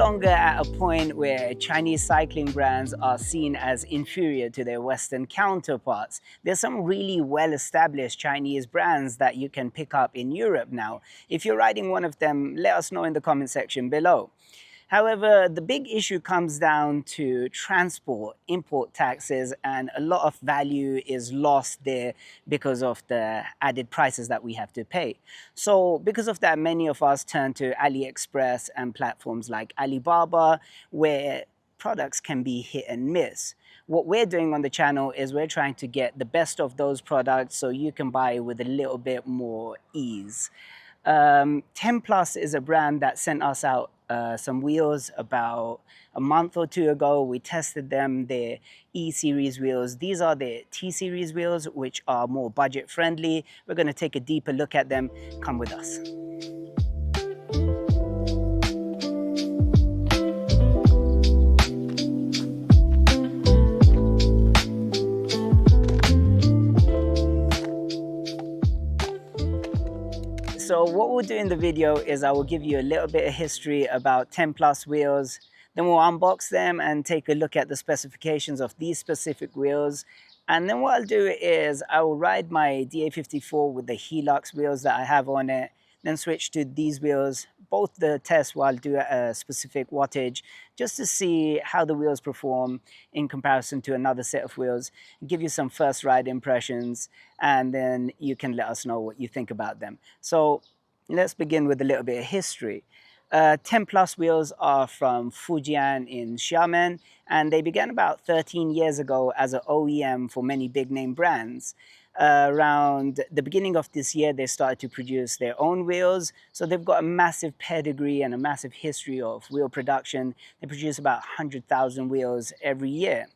longer at a point where Chinese cycling brands are seen as inferior to their Western counterparts. There's some really well-established Chinese brands that you can pick up in Europe now. If you're riding one of them, let us know in the comment section below. However, the big issue comes down to transport, import taxes, and a lot of value is lost there because of the added prices that we have to pay. So because of that, many of us turn to AliExpress and platforms like Alibaba, where products can be hit and miss. What we're doing on the channel is we're trying to get the best of those products so you can buy with a little bit more ease. 10 Plus is a brand that sent us out some wheels about a month or two ago. We tested them, their E-Series wheels. These are the T-Series wheels, which are more budget friendly. We're going to take a deeper look at them. Come with us. So what we'll do in the video is I will give you a little bit of history about 10 Plus wheels, then we'll unbox them and take a look at the specifications of these specific wheels. And then what I'll do is I will ride my DA54 with the Helux wheels that I have on it, then switch to these wheels, both the tests while I'll do a specific wattage, just to see how the wheels perform in comparison to another set of wheels, give you some first ride impressions, and then you can let us know what you think about them. So let's begin with a little bit of history. 10 Plus wheels are from Fujian in Xiamen, and they began about 13 years ago as an OEM for many big name brands. Around the beginning of this year, they started to produce their own wheels. So they've got a massive pedigree and a massive history of wheel production. They produce about 100,000 wheels every year.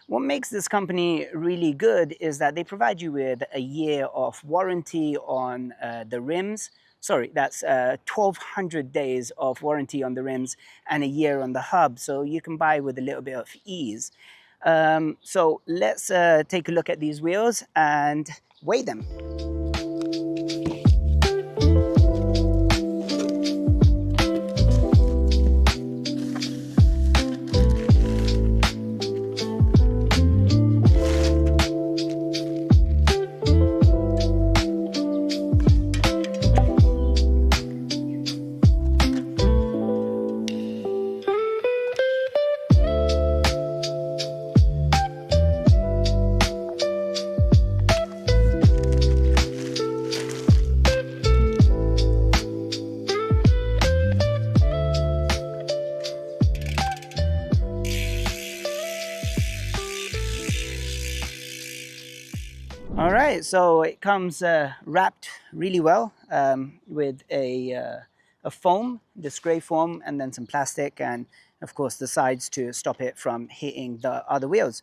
What makes this company really good is that they provide you with a year of warranty on the rims. Sorry, that's 1,200 days of warranty on the rims and a year on the hub. So you can buy with a little bit of ease. So let's take a look at these wheels and weigh them. All right, so it comes wrapped really well with a foam, this gray foam, and then some plastic, and of course the sides to stop it from hitting the other wheels.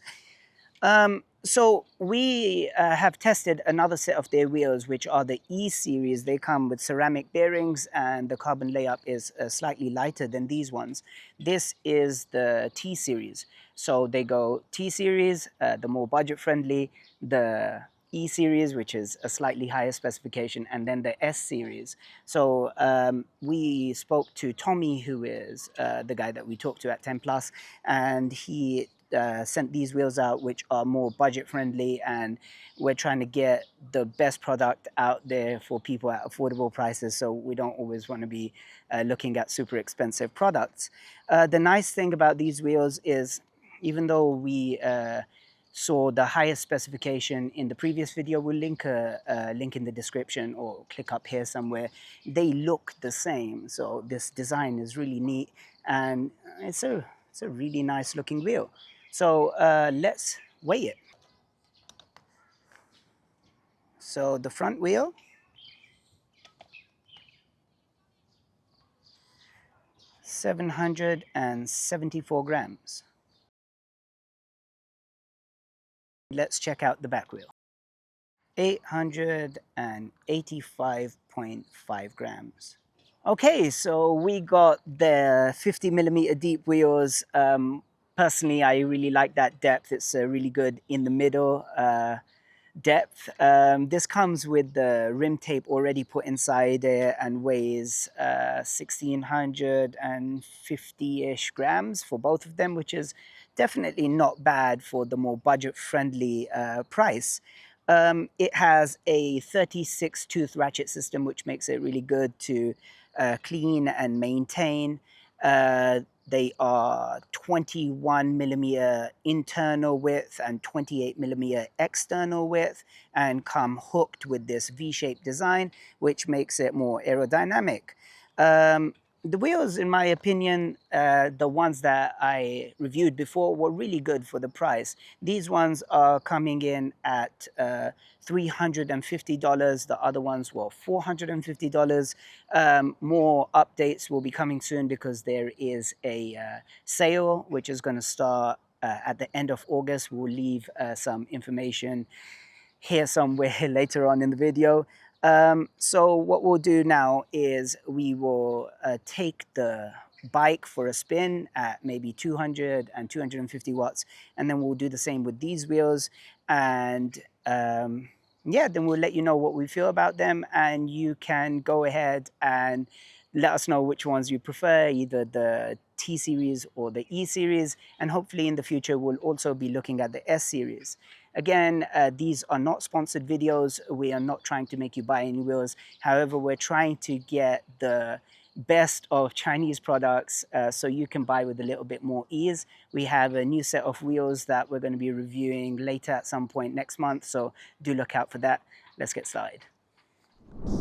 So we have tested another set of their wheels, which are the E-Series. They come with ceramic bearings and the carbon layup is slightly lighter than these ones. This is the T-Series. So they go T-Series, the more budget-friendly, the E-Series, which is a slightly higher specification, and then the S-Series. So we spoke to Tommy, who is the guy that we talked to at 10 Plus, and he sent these wheels out, which are more budget friendly, and we're trying to get the best product out there for people at affordable prices, so we don't always want to be looking at super expensive products. The nice thing about these wheels is, even though we saw the highest specification in the previous video, we'll link a link in the description or click up here somewhere, they look the same. So this design is really neat, and it's a really nice looking wheel. So let's weigh it. So the front wheel, 774 grams. Let's check out the back wheel. 885.5 grams. Okay, so we got the 50mm deep wheels. Personally, I really like that depth. It's really good in the middle. depth. This comes with the rim tape already put inside it and weighs 1650-ish grams for both of them, which is definitely not bad for the more budget-friendly price. It has a 36 tooth ratchet system, which makes it really good to clean and maintain. They are 21 millimeter internal width and 28 millimeter external width, and come hooked with this V-shaped design, which makes it more aerodynamic. The wheels, in my opinion, the ones that I reviewed before, were really good for the price. These ones are coming in at $350. The other ones were $450. More updates will be coming soon because there is a sale which is going to start at the end of August. We'll leave some information here somewhere later on in the video. So what we'll do now is we will take the bike for a spin at maybe 200 and 250 watts, and then we'll do the same with these wheels. And yeah, then we'll let you know what we feel about them, and you can go ahead and let us know which ones you prefer, either the T series or the E series, and hopefully in the future we'll also be looking at the S series. Again, these are not sponsored videos. We are not trying to make you buy any wheels. However, we're trying to get the best of Chinese products so you can buy with a little bit more ease. We have a new set of wheels that we're going to be reviewing later at some point next month, so do look out for that. Let's get started.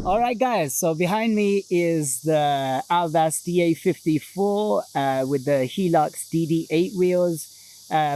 All right, guys, so behind me is the Albas DA54 with the Helux DD8 wheels.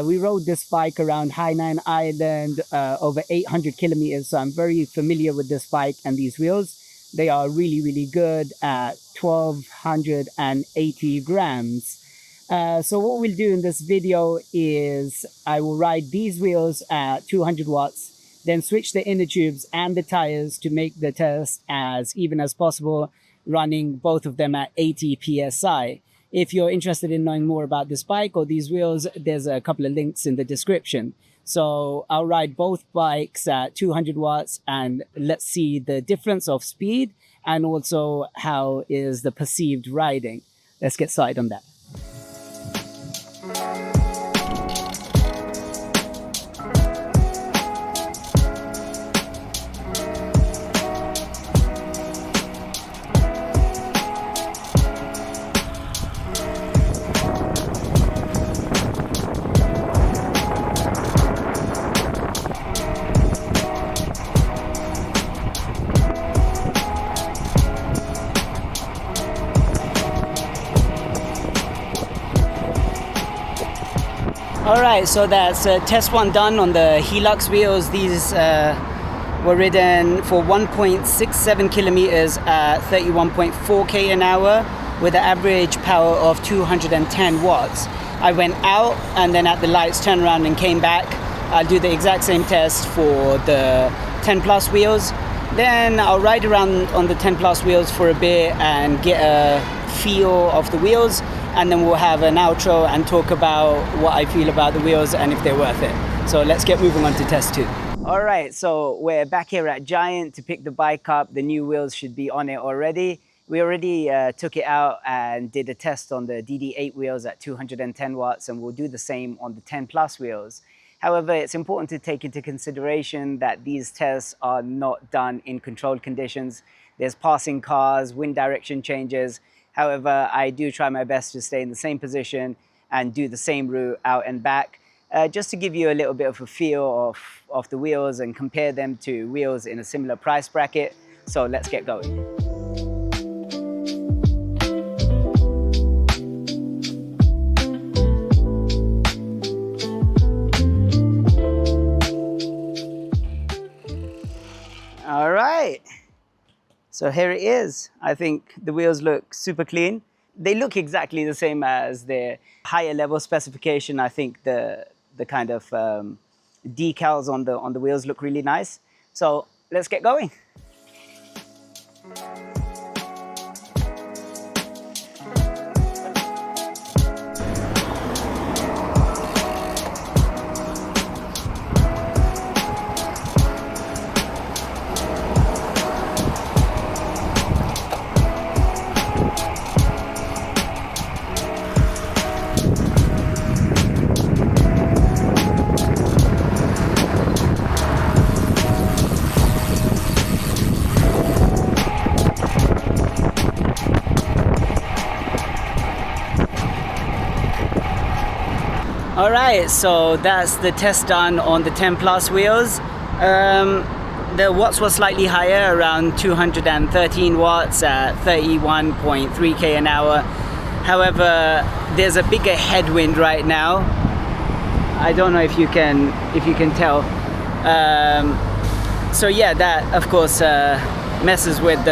We rode this bike around Hainan Island over 800 kilometers, so I'm very familiar with this bike and these wheels. They are really, really good at 1280 grams. So what we'll do in this video is I will ride these wheels at 200 watts, then switch the inner tubes and the tires to make the test as even as possible, running both of them at 80 psi. If you're interested in knowing more about this bike or these wheels, there's a couple of links in the description. So I'll ride both bikes at 200 watts and let's see the difference of speed and also how is the perceived riding. Let's get started on that. All right, so that's test one done on the Helux wheels. These were ridden for 1.67 kilometers at 31.4 k an hour with an average power of 210 watts. I went out and then at the lights turned around and came back. I'll do the exact same test for the 10 plus wheels. Then I'll ride around on the 10 plus wheels for a bit and get a feel of the wheels, and then we'll have an outro and talk about what I feel about the wheels and if they're worth it. So let's get moving on to test two. All right, so we're back here at Giant to pick the bike up. The new wheels should be on it already. We already took it out and did a test on the DD8 wheels at 210 watts, and we'll do the same on the 10 plus wheels. However, it's important to take into consideration that these tests are not done in controlled conditions. There's passing cars, wind direction changes. However, I do try my best to stay in the same position and do the same route out and back, just to give you a little bit of a feel of the wheels and compare them to wheels in a similar price bracket. So let's get going. All right. So here it is. I think the wheels look super clean. They look exactly the same as their higher level specification. I think the kind of decals on the wheels look really nice. So let's get going. All right, so that's the test done on the 10 Plus wheels. The watts were slightly higher, around 213 watts at 31.3k an hour. However, there's a bigger headwind right now. I don't know if you can tell. So yeah, that of course messes with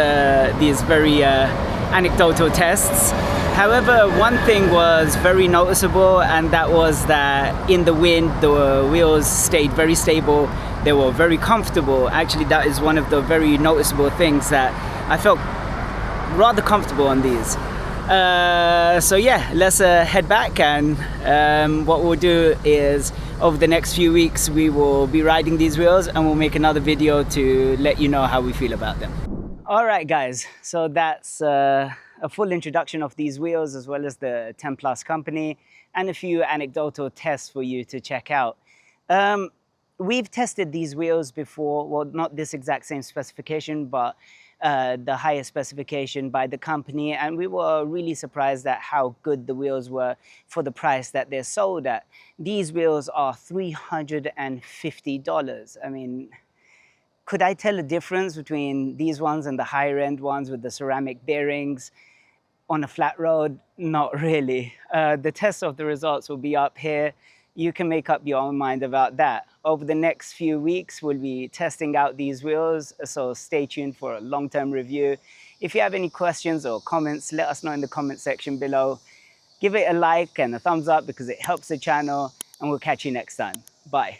these very anecdotal tests. However, one thing was very noticeable, and that was that in the wind, the wheels stayed very stable. They were very comfortable. Actually, that is one of the very noticeable things, that I felt rather comfortable on these. So yeah, let's head back, and what we'll do is over the next few weeks we will be riding these wheels, and we'll make another video to let you know how we feel about them. All right guys, so that's a full introduction of these wheels, as well as the 10 Plus company, and a few anecdotal tests for you to check out. We've tested these wheels before, well, not this exact same specification, but the higher specification by the company, and we were really surprised at how good the wheels were for the price that they're sold at. These wheels are $350. I mean, could I tell a difference between these ones and the higher end ones with the ceramic bearings on a flat road? Not really. The test of the results will be up here. You can make up your own mind about that. Over the next few weeks, we'll be testing out these wheels, so stay tuned for a long-term review. If you have any questions or comments, let us know in the comment section below. Give it a like and a thumbs up because it helps the channel, and we'll catch you next time. Bye.